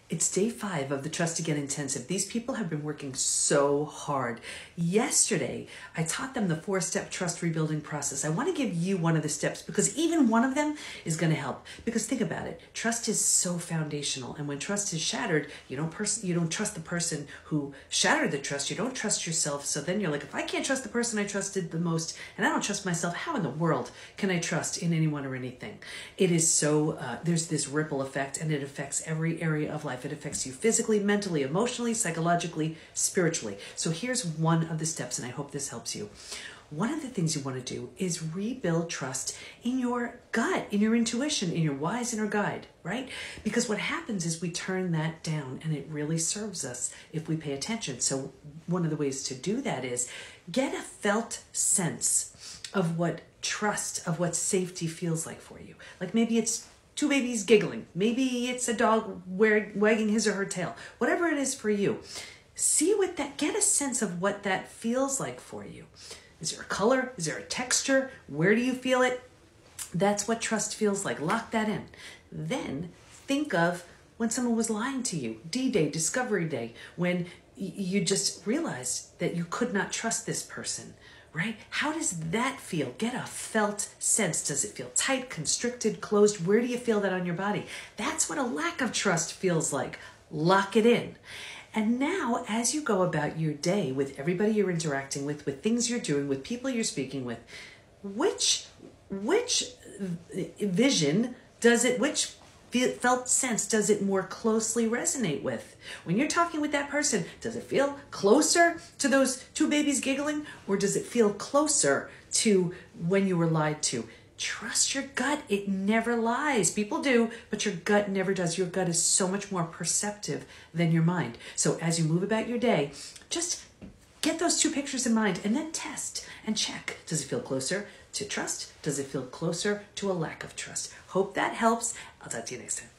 It's day 5 of the Trust Again Intensive. These people have been working so hard. Yesterday, I taught them the 4-step trust rebuilding process. I want to give you one of the steps because even one of them is going to help. Because think about it, trust is so foundational. And when trust is shattered, you don't trust the person who shattered the trust. You don't trust yourself. So then you're like, if I can't trust the person I trusted the most, and I don't trust myself, how in the world can I trust in anyone or anything? It is so, there's this ripple effect, and it affects every area of life. It affects you physically, mentally, emotionally, psychologically, spiritually. So here's one of the steps, and I hope this helps you. One of the things you want to do is rebuild trust in your gut, in your intuition, in your wise inner guide, right? Because what happens is we turn that down, and it really serves us if we pay attention. So one of the ways to do that is get a felt sense of what trust, of what safety feels like for you. Like maybe it's 2 babies giggling. Maybe it's a dog wagging his or her tail. Whatever it is for you, see what that, get a sense of what that feels like for you. Is there a color? Is there a texture? Where do you feel it? That's what trust feels like. Lock that in. Then think of when someone was lying to you. D-Day, Discovery Day, when you just realized that you could not trust this person. Right? How does that feel? Get a felt sense. Does it feel tight, constricted, closed? Where do you feel that on your body? That's what a lack of trust feels like. Lock it in. And now, as you go about your day with everybody you're interacting with things you're doing, with people you're speaking with, which vision does it, which felt sense does it more closely resonate with? When you're talking with that person, does it feel closer to those 2 babies giggling, or does it feel closer to when you were lied to? Trust your gut. It never lies. People do, but your gut never does. Your gut is so much more perceptive than your mind. So as you move about your day, just get those 2 pictures in mind and then test and check. Does it feel closer to trust? Does it feel closer to a lack of trust? Hope that helps. I'll talk to you next time.